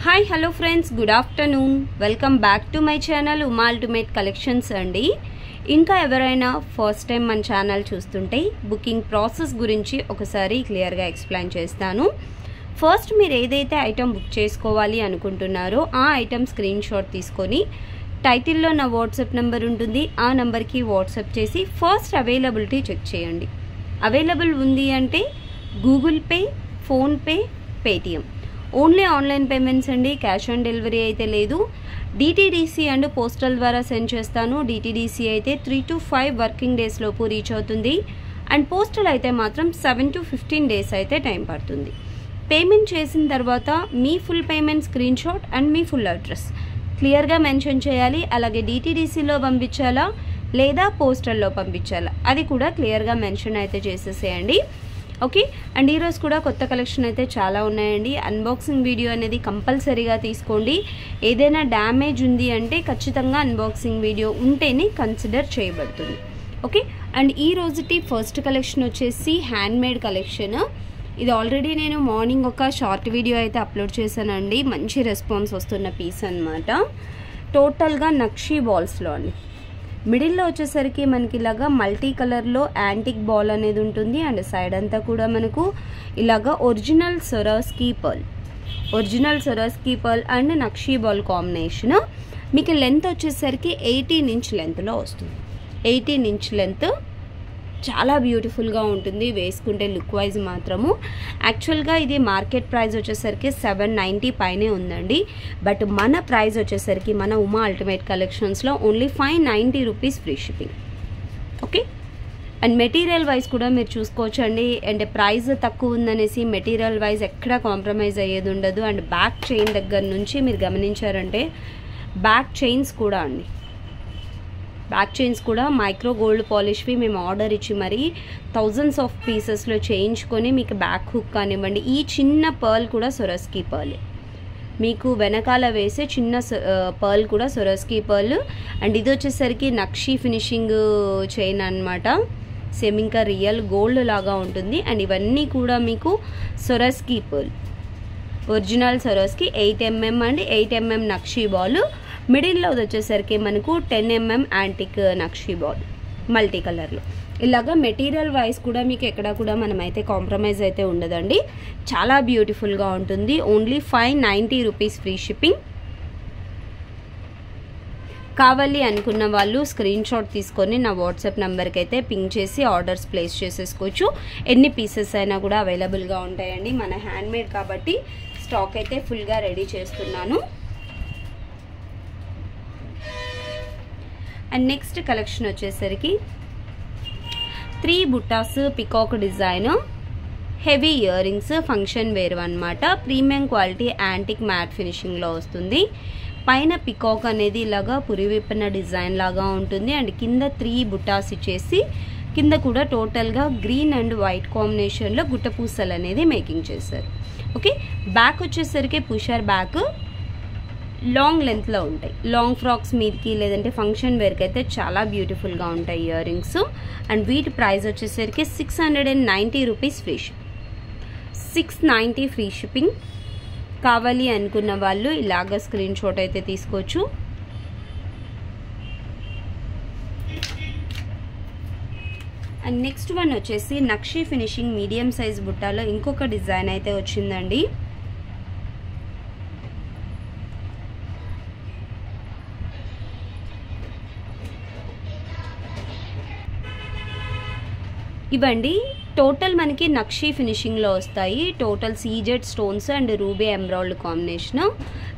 Hi hello friends, good afternoon. Welcome back to my channel Uma ultimate collections అండి. ఇంకా ఎవరైనా first time మన channel చూస్తుంటే బుకింగ్ ప్రాసెస్ గురించి ఒకసారి క్లియర్గా ఎక్స్ప్లెయిన్ చేస్తాను. ఫస్ట్ మీరు ఏదైతే ఐటెం బుక్ చేసుకోవాలి అనుకుంటున్నారో ఆ ఐటెం స్క్రీన్ షాట్ తీసుకొని టైటిల్లో నా వాట్సాప్ నెంబర్ ఉంటుంది, ఆ నెంబర్కి వాట్సాప్ చేసి ఫస్ట్ అవైలబిలిటీ చెక్ చేయండి. అవైలబుల్ ఉంది అంటే Google Pay, PhonePe, Paytm only online payments అండి. క్యాష్ ఆన్ డెలివరీ అయితే లేదు. డిటిడిసి అండ్ పోస్టల్ ద్వారా సెండ్ చేస్తాను. డిటిడిసి అయితే 3 to 5 వర్కింగ్ డేస్ లోపు రీచ్ అవుతుంది అండ్ పోస్టల్ అయితే మాత్రం 7 to 15 డేస్ అయితే టైం పడుతుంది. పేమెంట్ చేసిన తర్వాత మీ full payment screenshot and మీ ఫుల్ అడ్రస్ క్లియర్గా మెన్షన్ చేయాలి. అలాగే డిటిడిసిలో పంపించాలా లేదా పోస్టల్లో పంపించాలా అది కూడా క్లియర్గా మెన్షన్ అయితే చేసేసేయండి. ఓకే, అండ్ ఈరోజు కూడా కొత్త కలెక్షన్ అయితే చాలా ఉన్నాయండి. అన్బాక్సింగ్ వీడియో అనేది కంపల్సరీగా తీసుకోండి. ఏదైనా డ్యామేజ్ ఉంది అంటే ఖచ్చితంగా అన్బాక్సింగ్ వీడియో ఉంటేనే కన్సిడర్ చేయబడుతుంది. ఓకే, అండ్ ఈ రోజుటి ఫస్ట్ కలెక్షన్ వచ్చేసి హ్యాండ్మేడ్ కలెక్షన్. ఇది ఆల్రెడీ నేను మార్నింగ్ ఒక షార్ట్ వీడియో అయితే అప్లోడ్ చేశానండి. మంచి రెస్పాన్స్ వస్తున్న పీస్ అనమాట. టోటల్గా నక్షీ బాల్స్లో అండి. మిడిల్లో వచ్చేసరికి మనకి ఇలాగా మల్టీ కలర్లో యాంటిక్ బాల్ అనేది ఉంటుంది అండ్ సైడ్ అంతా కూడా మనకు ఇలాగా original Swarovski pearl and nakshi ball combination. మీకు లెంత్ వచ్చేసరికి 18 ఇంచ్ లెంత్లో వస్తుంది. 18 ఇంచ్ లెంత్ చాలా బ్యూటిఫుల్గా ఉంటుంది వేసుకుంటే లుక్ వైజ్ మాత్రము. యాక్చువల్గా ఇది మార్కెట్ ప్రైస్ వచ్చేసరికి 790 పైనే ఉందండి. బట్ మన ప్రైస్ వచ్చేసరికి మన ఉమా అల్టిమేట్ కలెక్షన్స్లో only 590 rupees free shipping. Okay, and material wise కూడా మీరు చూసుకోవచ్చు అండి. అంటే ప్రైస్ తక్కువ ఉందనేసి మెటీరియల్ వైజ్ ఎక్కడా కాంప్రమైజ్ అయ్యేది ఉండదు. అండ్ బ్యాక్ చైన్ దగ్గర నుంచి మీరు గమనించారంటే బ్యాక్ చైన్స్ కూడా మైక్రో గోల్డ్ పాలిష్వి మేము ఆర్డర్ ఇచ్చి మరి థౌజండ్స్ ఆఫ్ పీసెస్లో చేయించుకొని మీకు బ్యాక్ హుక్ కానివ్వండి. ఈ చిన్న పర్ల్ కూడా సొరాస్కీ పర్ల్, మీకు వెనకాల వేసే చిన్న పర్ల్ కూడా సొరాస్కీ పర్ల్. అండ్ ఇది వచ్చేసరికి నక్షీ ఫినిషింగ్ చైన్ అనమాట. సేమ్ ఇంకా రియల్ గోల్డ్ లాగా ఉంటుంది. అండ్ ఇవన్నీ కూడా మీకు Swarovski pearl, original Swarovski 8mm and 8mm nakshi ball. మిడిల్లో వచ్చేసరికి మనకు 10mm antique nakshi ball multi కలర్లో. ఇలాగా మెటీరియల్ వైజ్ కూడా మీకు ఎక్కడ కూడా మనమైతే కాంప్రమైజ్ అయితే ఉండదండి. చాలా బ్యూటిఫుల్గా ఉంటుంది. Only 590 rupees free shipping. కావాలి అనుకున్న వాళ్ళు స్క్రీన్ షాట్ తీసుకొని నా వాట్సాప్ నెంబర్కి అయితే పింక్ చేసి ఆర్డర్స్ ప్లేస్ చేసేసుకోవచ్చు. ఎన్ని పీసెస్ అయినా కూడా అవైలబుల్గా ఉంటాయండి. మన హ్యాండ్మేడ్ కాబట్టి స్టాక్ అయితే ఫుల్గా రెడీ చేస్తున్నాను. అండ్ నెక్స్ట్ కలెక్షన్ వచ్చేసరికి 3 బుట్టాస్ peacock design heavy ear rings function wear అనమాట. ప్రీమియం క్వాలిటీ యాంటిక్ మ్యాట్ ఫినిషింగ్లో వస్తుంది. పైన పికాక్ అనేది ఇలాగా పురివిప్పిన డిజైన్ లాగా ఉంటుంది. అండ్ కింద 3 బుట్టాస్ ఇచ్చేసి కింద కూడా టోటల్గా గ్రీన్ అండ్ వైట్ కాంబినేషన్లో గుట్టపూసలు అనేది మేకింగ్ చేశారు. ఓకే, బ్యాక్ వచ్చేసరికి పుషర్ బ్యాక్ లాంగ్ లెంత్లో ఉంటాయి. లాంగ్ ఫ్రాక్స్ మీదకి లేదంటే ఫంక్షన్ వేర్కి అయితే చాలా బ్యూటిఫుల్గా ఉంటాయి ఇయర్ రింగ్స్. అండ్ వీటి ప్రైస్ వచ్చేసరికి 690 rupees free shipping. 690 free shipping. కావాలి అనుకున్న వాళ్ళు ఇలాగ స్క్రీన్ షాట్ అయితే తీసుకోవచ్చు. అండ్ నెక్స్ట్ వన్ వచ్చేసి నక్షీ ఫినిషింగ్ మీడియం సైజ్ బుట్టాలో ఇంకొక డిజైన్ అయితే వచ్చిందండి. ఇవండి టోటల్ మనకి నక్షీ ఫినిషింగ్లో వస్తాయి. Total CZ stones and ruby emerald combination.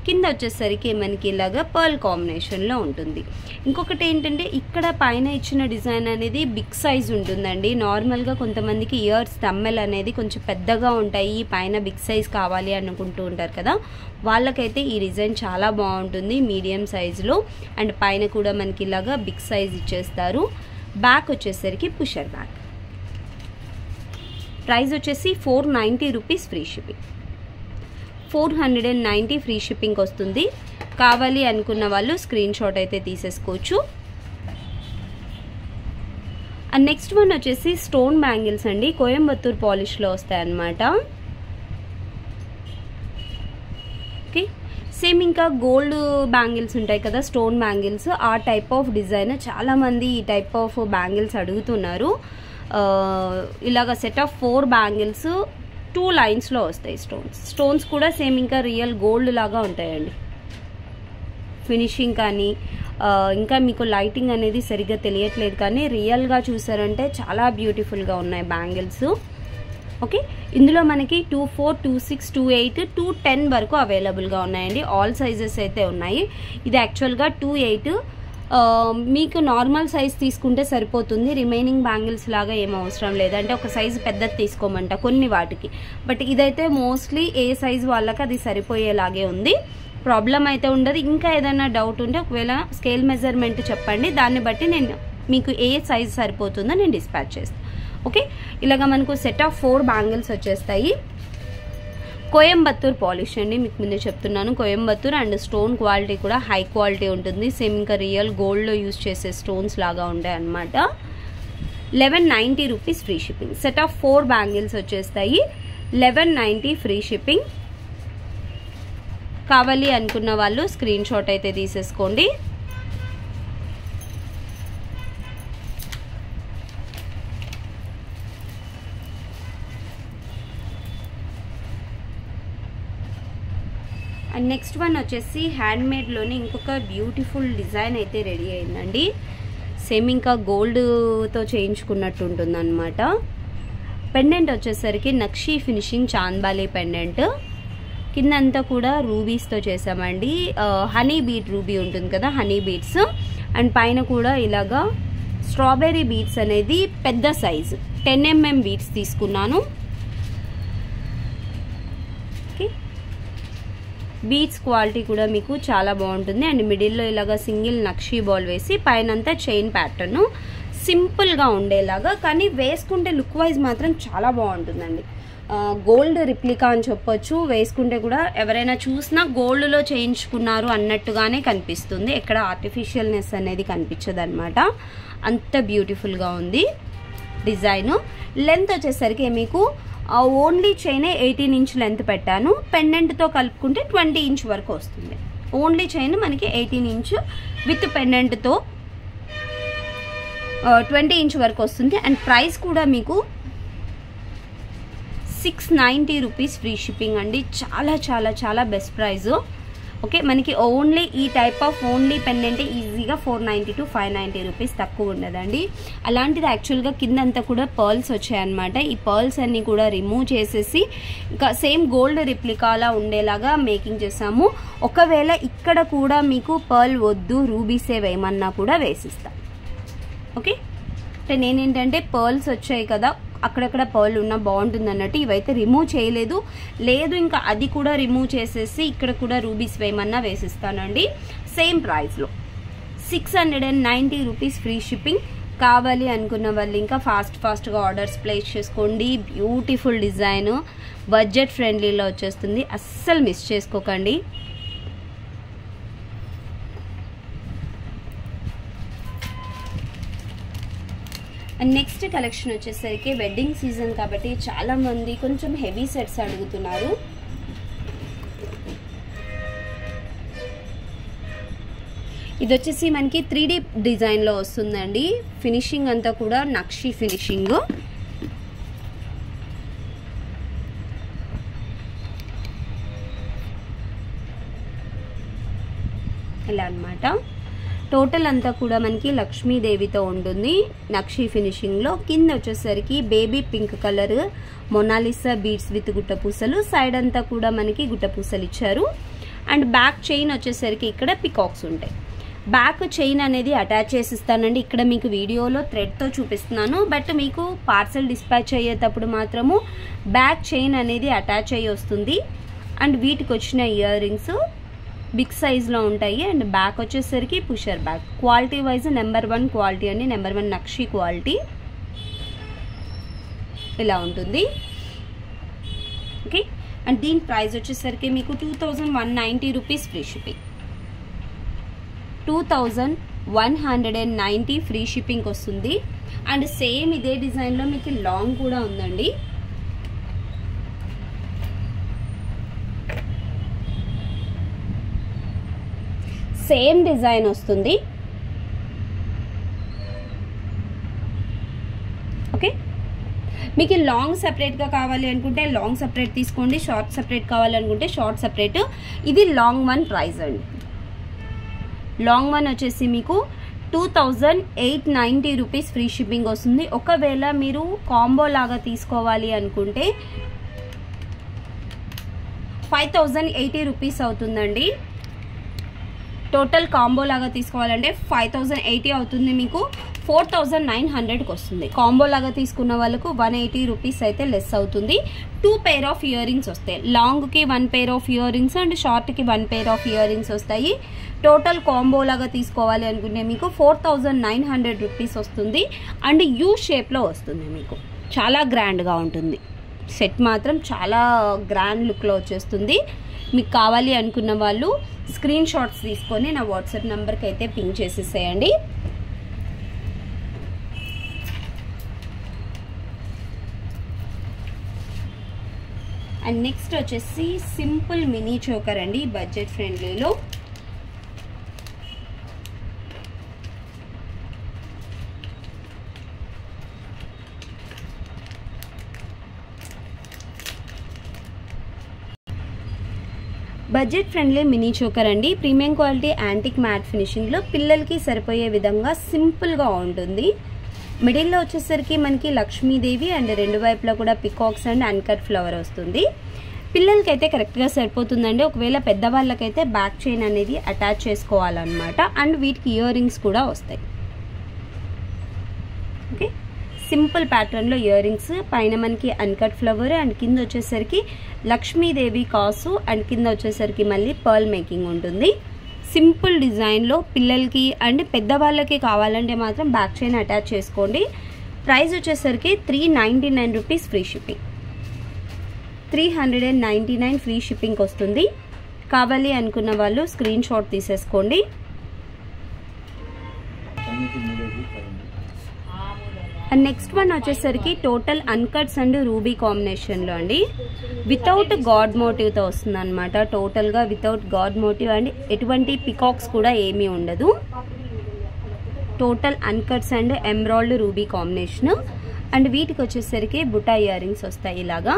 కింద వచ్చేసరికి మనకి ఇలాగా పర్ల్ కాంబినేషన్లో ఉంటుంది. ఇంకొకటి ఏంటంటే ఇక్కడ పైన ఇచ్చిన డిజైన్ అనేది బిగ్ సైజ్ ఉంటుందండి. నార్మల్గా కొంతమందికి ఇయర్స్ తమ్మెల్ అనేది కొంచెం పెద్దగా ఉంటాయి, పైన బిగ్ సైజ్ కావాలి అనుకుంటూ ఉంటారు కదా, వాళ్ళకైతే ఈ డిజైన్ చాలా బాగుంటుంది మీడియం సైజులో. అండ్ పైన కూడా మనకి ఇలాగా బిగ్ సైజ్ ఇచ్చేస్తారు. బ్యాక్ వచ్చేసరికి పుషర్ బ్యాక్. ప్రైస్ వచ్చేసి 490 rupees free shipping. 490 free shipping వస్తుంది. కావాలి అనుకున్న వాళ్ళు స్క్రీన్ షాట్ అయితే తీసేసుకోవచ్చు. అండ్ నెక్స్ట్ వన్ వచ్చేసి స్టోన్ బ్యాంగిల్స్ అండి. కోయంబత్తూర్ పాలిష్లో వస్తాయి అన్నమాట. ఓకే, సేమ్ ఇంకా గోల్డ్ బ్యాంగిల్స్ ఉంటాయి కదా, స్టోన్ బ్యాంగిల్స్, ఆ టైప్ ఆఫ్ డిజైన్ చాలామంది ఈ టైప్ ఆఫ్ బ్యాంగిల్స్ అడుగుతున్నారు. ఇలాగ సెట్ ఆఫ్ 4 బ్యాంగిల్స్ 2 లైన్స్లో వస్తాయి. స్టోన్స్ కూడా సేమ్ ఇంకా రియల్ గోల్డ్ లాగా ఉంటాయండి. ఫినిషింగ్ కానీ ఇంకా మీకు లైటింగ్ అనేది సరిగ్గా తెలియట్లేదు కానీ రియల్గా చూసారంటే చాలా బ్యూటిఫుల్గా ఉన్నాయి బ్యాంగిల్స్. ఓకే, ఇందులో మనకి 24, 26, 28, 210 వరకు అవైలబుల్గా ఉన్నాయండి. ఆల్ సైజెస్ అయితే ఉన్నాయి. ఇది యాక్చువల్గా 28. మీకు నార్మల్ సైజ్ తీసుకుంటే సరిపోతుంది. రిమైనింగ్ బ్యాంగిల్స్ లాగా ఏం అవసరం లేదంటే ఒక సైజు పెద్దది తీసుకోమంట కొన్ని వాటికి. బట్ ఇదైతే మోస్ట్లీ ఏ సైజు వాళ్ళకి అది సరిపోయేలాగే ఉంది. ప్రాబ్లం అయితే ఉండదు. ఇంకా ఏదైనా డౌట్ ఉంటే ఒకవేళ స్కేల్ మెజర్మెంట్ చెప్పండి, దాన్ని బట్టి నేను మీకు ఏ సైజ్ సరిపోతుందో నేను డిస్పాచ్ చేస్తాను. ఓకే, ఇలాగ మనకు సెట్ ఆఫ్ 4 బ్యాంగిల్స్ వచ్చేస్తాయి. కోయంబత్తూర్ పాలిష్ అండి, మీకు ముందే చెప్తున్నాను. కోయంబత్తూర్ అండ్ స్టోన్ క్వాలిటీ కూడా హై క్వాలిటీ ఉంటుంది. సేమ్ ఇంకా రియల్ గోల్డ్లో యూజ్ చేసే స్టోన్స్ లాగా ఉంటాయి అన్నమాట. 1190 rupees free shipping. Set of 4 bangles వచ్చేస్తాయి. 1190 ఫ్రీ షిప్పింగ్. కావాలి అనుకున్న వాళ్ళు స్క్రీన్ షాట్ అయితే తీసేసుకోండి. అండ్ నెక్స్ట్ వన్ వచ్చేసి హ్యాండ్మేడ్లోనే ఇంకొక బ్యూటిఫుల్ డిజైన్ అయితే రెడీ అయిందండి. సేమ్ ఇంకా గోల్డ్తో చేయించుకున్నట్టు ఉంటుంది అనమాట. పెండెంట్ వచ్చేసరికి నక్షి ఫినిషింగ్ చాంద్బాలి పెండెంట్. కింద అంతా కూడా రూబీస్తో చేసామండి. హనీ బీట్ రూబీ ఉంటుంది కదా, హనీ బీట్స్. అండ్ పైన కూడా ఇలాగా స్ట్రాబెర్రీ బీట్స్ అనేది పెద్ద సైజు 10 mm బీట్స్ తీసుకున్నాను. ఓకే, బీట్స్ క్వాలిటీ కూడా మీకు చాలా బాగుంటుంది. అండ్ మిడిల్లో ఇలాగా సింగిల్ నక్షి బాల్ వేసి పైనంతా చైన్ ప్యాటర్న్ సింపుల్గా ఉండేలాగా, కానీ వేసుకుంటే లుక్ వైజ్ మాత్రం చాలా బాగుంటుందండి. గోల్డ్ రిప్లికా అని చెప్పొచ్చు. వేసుకుంటే కూడా ఎవరైనా చూసినా గోల్డ్లో చేయించుకున్నారు అన్నట్టుగానే కనిపిస్తుంది. ఎక్కడ ఆర్టిఫిషియల్నెస్ అనేది కనిపించదు అనమాట. అంత బ్యూటిఫుల్గా ఉంది డిజైన్. లెంత్ వచ్చేసరికి మీకు ఓన్లీ చైనే 18 ఇంచ్ లెంత్ పెట్టాను. పెండెంట్తో కలుపుకుంటే 20 ఇంచ్ వరకు వస్తుంది. ఓన్లీ చైన్ మనకి 18 ఇంచ్ విత్ పెండెంట్తో 20 ఇంచ్ వరకు వస్తుంది. అండ్ ప్రైస్ కూడా మీకు 690 రూపీస్ ఫ్రీ షిప్పింగ్ అండి. చాలా చాలా చాలా బెస్ట్ ప్రైస్. ఓకే, మనకి ఓన్లీ ఈ టైప్ ఆఫ్ ఓన్లీ పెండెంట్ ఈజీగా 490 to 590 రూపీస్ తక్కువ ఉండదండి. అలాంటిది యాక్చువల్గా కిందంతా కూడా పర్ల్స్ వచ్చాయన్నమాట. ఈ పర్ల్స్ అన్ని కూడా రిమూవ్ చేసేసి ఇంకా సేమ్ గోల్డ్ రిప్లికాలా ఉండేలాగా మేకింగ్ చేసాము. ఒకవేళ ఇక్కడ కూడా మీకు పర్ల్ వద్దు రూబీసే వేయమన్నా కూడా వేసిస్తాం. ఓకే, అంటే నేనేంటంటే పర్ల్స్ వచ్చాయి కదా, అక్కడక్కడ పర్ల్ ఉన్నా బాగుంటుంది అన్నట్టు ఇవైతే రిమూవ్ చేయలేదు. లేదు ఇంకా అది కూడా రిమూవ్ చేసేసి ఇక్కడ కూడా రూబీస్ వేయమన్నా వేసిస్తానండి. సేమ్ ప్రైస్లో 690 రూపీస్ ఫ్రీ షిప్పింగ్. కావాలి అనుకున్న వాళ్ళు ఇంకా ఫాస్ట్గా ఆర్డర్స్ ప్లేస్ చేసుకోండి. బ్యూటిఫుల్ డిజైన్, బడ్జెట్ ఫ్రెండ్లీలో వచ్చేస్తుంది. అస్సలు మిస్ చేసుకోకండి. అండ్ నెక్స్ట్ కలెక్షన్ వచ్చేసరికి వెడ్డింగ్ సీజన్ కాబట్టి చాలా మంది కొంచెం హెవీ సెట్స్ అడుగుతున్నారు. ఇది వచ్చేసి మనకి 3D డిజైన్లో వస్తుందండి. ఫినిషింగ్ అంతా కూడా నక్షి ఫినిషింగ్. ఇలా అన్నమాట. టోటల్ అంతా కూడా మనకి లక్ష్మీదేవితో ఉంటుంది నక్షి ఫినిషింగ్లో. కింద వచ్చేసరికి baby pink colour Monalisa beads with గుట్టపూసలు. సైడ్ అంతా కూడా మనకి గుట్టపూసలు ఇచ్చారు. అండ్ బ్యాక్ చైన్ వచ్చేసరికి ఇక్కడ పికాక్స్ ఉంటాయి. బ్యాక్ చైన్ అనేది అటాచ్ చేసిస్తానండి. ఇక్కడ మీకు వీడియోలో థ్రెడ్తో చూపిస్తున్నాను, బట్ మీకు పార్సల్ డిస్పాచ్ అయ్యేటప్పుడు మాత్రము బ్యాక్ చైన్ అనేది అటాచ్ అయ్యి వస్తుంది. అండ్ వీటికి వచ్చిన ఇయర్ రింగ్స్ బిగ్ సైజ్లో ఉంటాయి. అండ్ బ్యాక్ వచ్చేసరికి pusher back. Quality wise number 1 quality అండి, నెంబర్ 1 నక్షి క్వాలిటీ. ఇలా ఉంటుంది. ఓకే, అండ్ దీని ప్రైస్ వచ్చేసరికి మీకు 2190 rupees free shipping. 2190 free shipping వస్తుంది. అండ్ సేమ్ ఇదే డిజైన్లో మీకు లాంగ్ కూడా ఉందండి. సేమ్ డిజైన్ వస్తుంది. ఓకే, మీకు లాంగ్ సపరేట్గా కావాలి అనుకుంటే లాంగ్ సపరేట్ తీసుకోండి, షార్ట్ సపరేట్ కావాలనుకుంటే షార్ట్ సపరేట్. ఇది లాంగ్ వన్ ప్రైస్ అండి. లాంగ్ వన్ వచ్చేసి మీకు 2890 రూపీస్ ఫ్రీ షిప్పింగ్ వస్తుంది. ఒకవేళ మీరు కాంబో లాగా తీసుకోవాలి అనుకుంటే 5080 రూపీస్ అవుతుందండి. టోటల్ కాంబో లాగా తీసుకోవాలంటే 5080 అవుతుంది, మీకు 4900కి వస్తుంది. కాంబో లాగా తీసుకున్న వాళ్ళకు 180 రూపీస్ అయితే లెస్ అవుతుంది. 2 పెయిర్ ఆఫ్ ఇయర్ రింగ్స్ వస్తాయి. లాంగ్కి 1 pair of ear rings and షార్ట్కి 1 పెయిర్ ఆఫ్ ఇయర్ రింగ్స్ వస్తాయి. టోటల్ కాంబో లాగా తీసుకోవాలి అనుకుంటే మీకు 4900 రూపీస్ వస్తుంది. అండ్ యూ షేప్లో వస్తుంది. మీకు చాలా గ్రాండ్గా ఉంటుంది. సెట్ మాత్రం చాలా గ్రాండ్ లుక్లో వచ్చేస్తుంది. మీకు కావాలి అనుకున్న వాళ్ళు స్క్రీన్ షాట్స్ తీసుకొని నా వాట్సాప్ నెంబర్కి అయితే పింక్ చేసేసేయండి. అండ్ నెక్స్ట్ వచ్చేసి సింపుల్ మినీ చోకర్ అండి, బడ్జెట్ ఫ్రెండ్లీలో. బడ్జెట్ ఫ్రెండ్లీ మినీ చోకర్ అండి. ప్రీమియం క్వాలిటీ యాంటిక్ మ్యాట్ ఫినిషింగ్లో పిల్లలకి సరిపోయే విధంగా సింపుల్గా ఉంటుంది. మిడిల్లో వచ్చేసరికి మనకి లక్ష్మీదేవి అండ్ రెండు వైపులా కూడా పికాక్స్ అండ్ అన్కట్ ఫ్లవర్ వస్తుంది. పిల్లలకైతే కరెక్ట్గా సరిపోతుందండి. ఒకవేళ పెద్దవాళ్ళకైతే బ్యాక్ చైన్ అనేది అటాచ్ చేసుకోవాలన్నమాట. అండ్ వీటికి ఇయర్ రింగ్స్ కూడా వస్తాయి. ఓకే, సింపుల్ ప్యాటర్న్లో ఇయర్ రింగ్స్, పైన మనకి అన్కట్ ఫ్లవర్ అండ్ కింద వచ్చేసరికి లక్ష్మీదేవి కాసు అండ్ కింద వచ్చేసరికి మళ్ళీ పర్ల్ మేకింగ్ ఉంటుంది. సింపుల్ డిజైన్లో పిల్లలకి అండ్ పెద్దవాళ్ళకి కావాలంటే మాత్రం బ్యాక్ చైన్ అటాచ్ చేసుకోండి. ప్రైస్ వచ్చేసరికి 399 rupees free shipping. 399 free shipping వస్తుంది. కావాలి అనుకున్న వాళ్ళు స్క్రీన్ షాట్ తీసేసుకోండి. అండ్ నెక్స్ట్ వన్ వచ్చేసరికి టోటల్ అన్కట్స్ అండ్ రూబీ కాంబినేషన్లో అండి. వితౌట్ గాడ్ మోటివ్తో వస్తుంది అనమాట. టోటల్గా వితౌట్ గాడ్ మోటివ్ అండ్ ఎటువంటి పికాక్స్ కూడా ఏమీ ఉండదు. Total అన్కట్స్ and emerald ruby combination. And వీటికి వచ్చేసరికి బుటా ఇయర్ రింగ్స్ వస్తాయి ఇలాగా.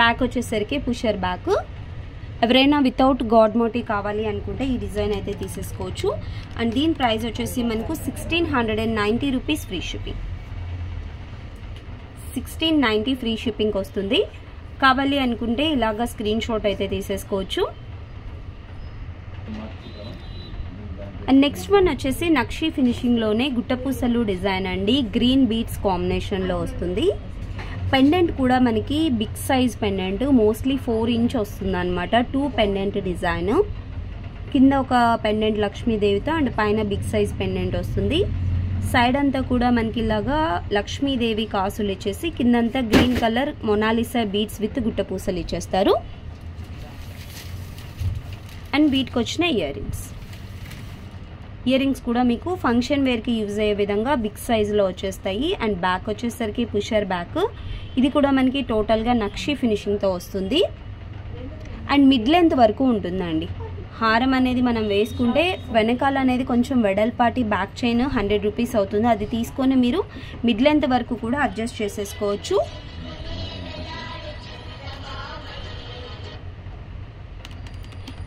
బ్యాక్ వచ్చేసరికి పుషర్ బ్యాక్. ఎవరైనా వితౌట్ గాడ్ మోటివ్ కావాలి అనుకుంటే ఈ డిజైన్ అయితే తీసేసుకోవచ్చు. అండ్ దీని ప్రైస్ వచ్చేసి మనకు 1690 rupees free shipping. 1690 free shipping వస్తుంది. కావాలి అనుకుంటే ఇలాగా స్క్రీన్ షాట్ అయితే తీసేసుకోవచ్చు. అండ్ నెక్స్ట్ వన్ వచ్చేసి నక్షి ఫినిషింగ్లోనే గుట్టపూసలు డిజైన్ అండి. గ్రీన్ బీట్స్ కాంబినేషన్లో వస్తుంది. పెండెంట్ కూడా మనకి big size pendant, mostly 4 inch వస్తుంది అనమాట. 2 పెండెంట్ డిజైన్. కింద ఒక పెండెంట్ లక్ష్మీదేవితో అండ్ పైన బిగ్ సైజ్ పెండెంట్ వస్తుంది. సైడ్ అంతా కూడా మనకి ఇలాగా లక్ష్మీదేవి కాసులు ఇచ్చేసి కిందంతా green colour Monalisa beads with గుట్టపూసలు ఇచ్చేస్తారు. అండ్ వీటికి వచ్చిన ఇయర్ రింగ్స్. ఇయర్ రింగ్స్ కూడా మీకు ఫంక్షన్ వేర్కి యూజ్ అయ్యే విధంగా బిగ్ సైజులో వచ్చేస్తాయి. అండ్ బ్యాక్ వచ్చేసరికి పుషర్ బ్యాక్. ఇది కూడా మనకి టోటల్గా నక్షి ఫినిషింగ్తో వస్తుంది. అండ్ మిడ్ లెంత్ వరకు ఉంటుందండి. హారం అనేది మనం వేసుకుంటే వెనకాల అనేది కొంచెం వెడల్పాటి బ్యాక్ చైన్ 100 రూపీస్ అవుతుంది. అది తీసుకొని మీరు మిడ్ లెంత్ వరకు కూడా అడ్జస్ట్ చేసేసుకోవచ్చు.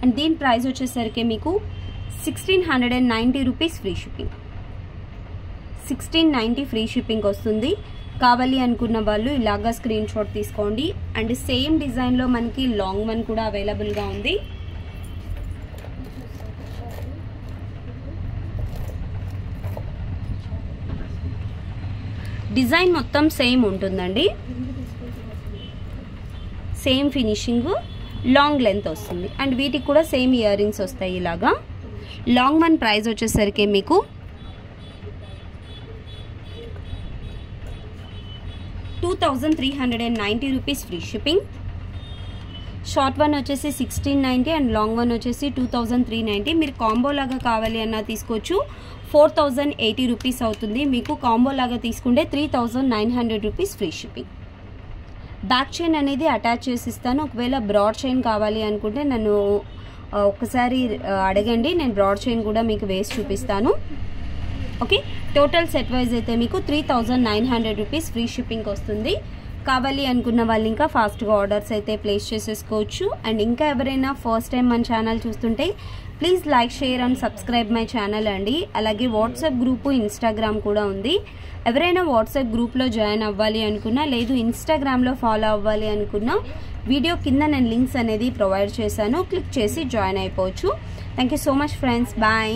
అండ్ దీని ప్రైస్ వచ్చేసరికి మీకు 1690 rupees free shipping. 1690 free shipping వస్తుంది. కావాలి అనుకున్న వాళ్ళు ఇలాగా స్క్రీన్ షాట్ తీసుకోండి. అండ్ సేమ్ డిజైన్లో మనకి లాంగ్ వన్ కూడా అవైలబుల్గా ఉంది. డిజైన్ మొత్తం సేమ్ ఉంటుందండి. సేమ్ ఫినిషింగ్, లాంగ్ లెంత్ వస్తుంది. అండ్ వీటికి కూడా సేమ్ ఇయర్ రింగ్స్ వస్తాయి ఇలాగా. లాంగ్ వన్ ప్రైస్ వచ్చేసరికి మీకు 2390 rupees free shipping. Short one వచ్చేసి 1690 అండ్ లాంగ్ వన్ వచ్చేసి 2390. మీరు కాంబో లాగా కావాలి అన్నా తీసుకోవచ్చు. 4080 రూపీస్ అవుతుంది. మీకు కాంబో లాగా తీసుకుంటే 3900 rupees free shipping. Back chain అనేది అటాచ్ చేసి ఇస్తాను. ఒకవేళ బ్రాడ్ చైన్ కావాలి అనుకుంటే నన్ను ఒకసారి అడగండి, నేను బ్రాడ్ చైన్ కూడా మీకు వేసి చూపిస్తాను. ఓకే, టోటల్ సెట్ వైజ్ అయితే మీకు 3900 రూపీస్ ఫ్రీ షిప్పింగ్ వస్తుంది. కావాలి అనుకున్న వాళ్ళు ఇంకా ఫాస్ట్గా ఆర్డర్స్ అయితే ప్లేస్ చేసేసుకోవచ్చు. అండ్ ఇంకా ఎవరైనా ఫస్ట్ టైం మన ఛానల్ చూస్తుంటే please like, share and subscribe my channel అండి. అలాగే వాట్సాప్ గ్రూపు, ఇన్స్టాగ్రామ్ కూడా ఉంది. ఎవరైనా వాట్సాప్ గ్రూప్లో జాయిన్ అవ్వాలి అనుకున్నా, లేదు ఇన్స్టాగ్రామ్లో ఫాలో అవ్వాలి అనుకున్నా, వీడియో కింద నేను లింక్స్ అనేది ప్రొవైడ్ చేశాను, క్లిక్ చేసి జాయిన్ అయిపోవచ్చు. Thank you so much friends, bye.